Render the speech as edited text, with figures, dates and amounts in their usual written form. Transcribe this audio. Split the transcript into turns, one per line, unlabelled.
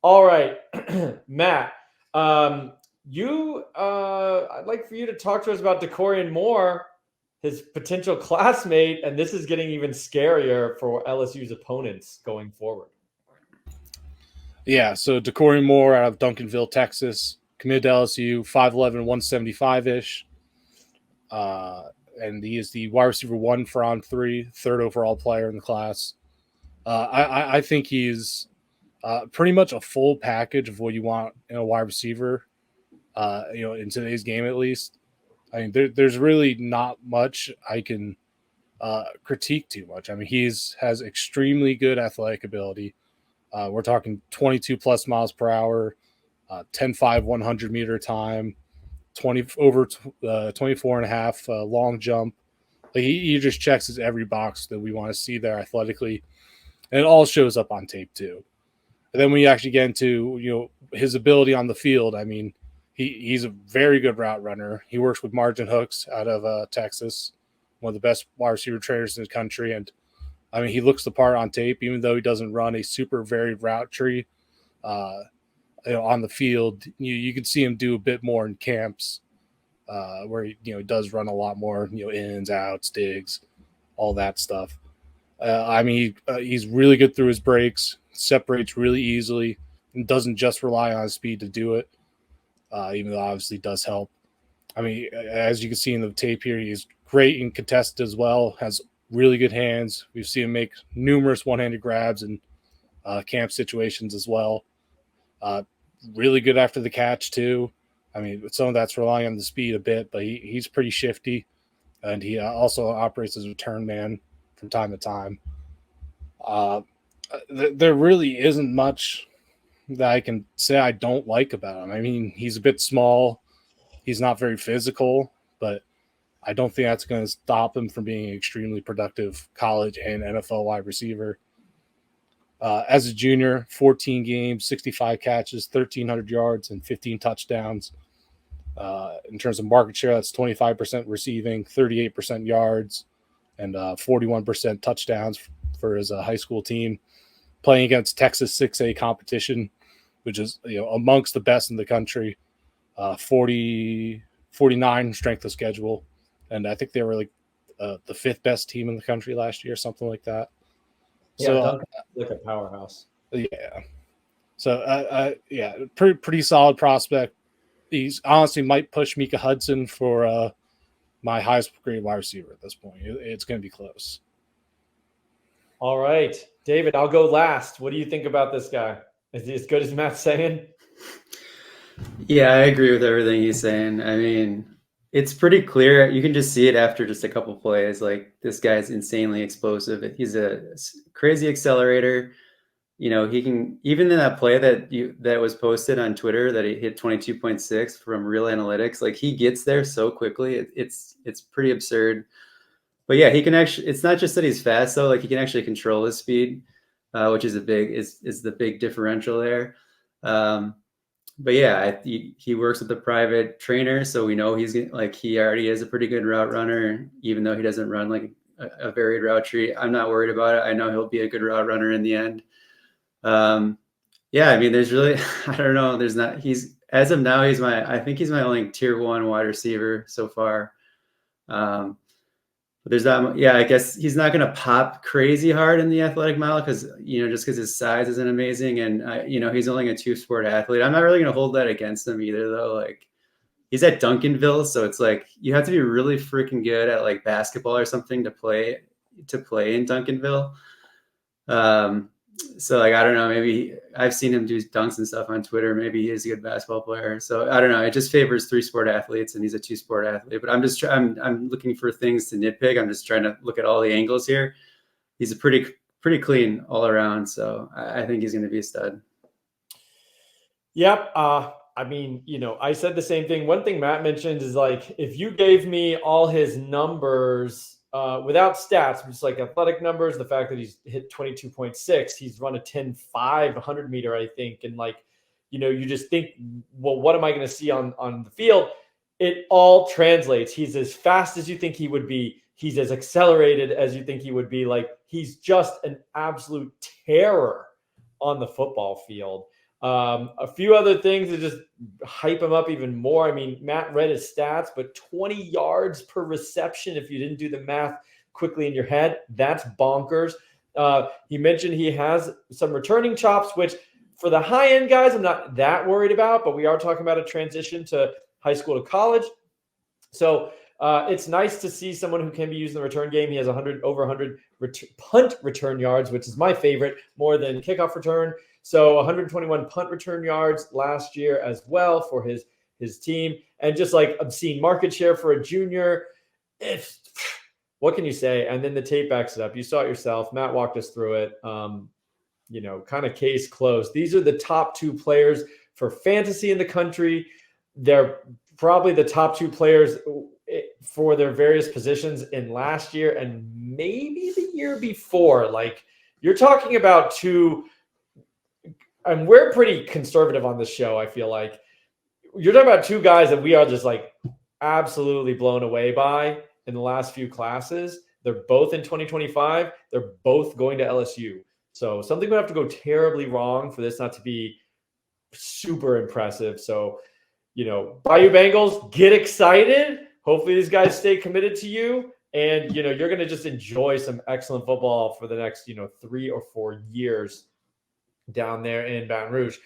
All right, Matt. I'd like for you to talk to us about Dakorien Moore, his potential classmate, and this is getting even scarier for LSU's opponents going forward.
Yeah, so Dakorien Moore out of Duncanville, Texas, committed to LSU, 5'11", 175-ish. And he is the wide receiver one for on three, third overall player in the class. I think he's pretty much a full package of what you want in a wide receiver, in today's game at least. I mean, there's really not much I can critique too much. I mean, has extremely good athletic ability. We're talking 22 plus miles per hour, 10.5 100-meter time, 24 and a half long jump. Like he just checks his every box that we want to see there athletically, and it all shows up on tape too. And then when you actually get into his ability on the field, I mean, he's a very good route runner. He works with margin hooks out of Texas, one of the best wide receiver trainers in the country, and I mean, he looks the part on tape, even though he doesn't run a super varied route tree. On the field, you can see him do a bit more in camps, where he does run a lot more, ins, outs, digs, all that stuff. I mean, he's really good through his breaks, separates really easily, and doesn't just rely on speed to do it, even though obviously does help. I mean, as you can see in the tape here, he's great in contested as well, has really good hands. We've seen him make numerous one-handed grabs in camp situations as well. Really good after the catch too. I mean, some of that's relying on the speed a bit, but he's pretty shifty, and he also operates as a return man from time to time. There really isn't much that I can say I don't like about him. I mean, he's a bit small. He's not very physical, but I don't think that's going to stop him from being an extremely productive college and NFL wide receiver. As a junior, 14 games, 65 catches, 1,300 yards, and 15 touchdowns. In terms of market share, that's 25% receiving, 38% yards, and 41% touchdowns for his high school team. Playing against Texas 6A competition, which is amongst the best in the country. 49 strength of schedule, and I think they were like the fifth best team in the country last year, something like that.
Yeah, Duncan's like a powerhouse.
Yeah. So pretty solid prospect. He's honestly might push Mika Hudson for my highest grade wide receiver at this point. It's going to be close.
All right, David, I'll go last. What do you think about this guy? Is he as good as Matt's saying?
Yeah, I agree with everything he's saying. I mean, it's pretty clear. You can just see it after just a couple plays. Like, this guy's insanely explosive. He's a crazy accelerator. He can, even in that play that was posted on Twitter that he hit 22.6 from Real Analytics, like, he gets there so quickly. It's pretty absurd. But yeah, he can actually, it's not just that he's fast though, like, he can actually control his speed, which is the big differential there. But yeah, he works with a private trainer, so we know he already is a pretty good route runner, even though he doesn't run like a varied route tree. I'm not worried about it. I know he'll be a good route runner in the end. Yeah, I mean, there's really, I don't know. As of now, I think he's my only tier 1 wide receiver so far. But there's that. Yeah, I guess he's not going to pop crazy hard in the athletic mile because, just because his size isn't amazing. And, he's only a 2-sport athlete. I'm not really going to hold that against him either, though. Like, he's at Duncanville. So it's like, you have to be really freaking good at like basketball or something to play in Duncanville. So like, I don't know, maybe I've seen him do dunks and stuff on Twitter. Maybe he is a good basketball player. So I don't know. It just favors 3-sport athletes, and he's a 2-sport athlete. But I'm looking for things to nitpick. I'm just trying to look at all the angles here. He's a pretty clean all around. So I think he's going to be a stud.
Yep. I mean, I said the same thing. One thing Matt mentioned is, like, if you gave me all his numbers without stats, just like athletic numbers, the fact that he's hit 22.6, he's run a 10.5 100 meter, I think. And like, you just think, well, what am I going to see on the field? It all translates. He's as fast as you think he would be. He's as accelerated as you think he would be. Like, he's just an absolute terror on the football field. A few other things to just hype him up even more. I mean, Matt read his stats, but 20 yards per reception, if you didn't do the math quickly in your head, that's bonkers. He mentioned he has some returning chops, which for the high-end guys, I'm not that worried about, but we are talking about a transition to high school to college. So it's nice to see someone who can be used in the return game. He has over 100 punt return yards, which is my favorite, more than kickoff return. So 121 punt return yards last year as well for his team. And just like obscene market share for a junior. What can you say? And then the tape backs it up. You saw it yourself. Matt walked us through it. Kind of case closed. These are the top 2 players for fantasy in the country. They're probably the top 2 players for their various positions in last year and maybe the year before. Like, you're talking about 2, and we're pretty conservative on this show, I feel like. You're talking about 2 guys that we are just like absolutely blown away by in the last few classes. They're both in 2025. They're both going to LSU. So something would have to go terribly wrong for this not to be super impressive. So, Bayou Bengals, get excited. Hopefully these guys stay committed to you. And, you're going to just enjoy some excellent football for the next, 3 or 4 years down there in Baton Rouge.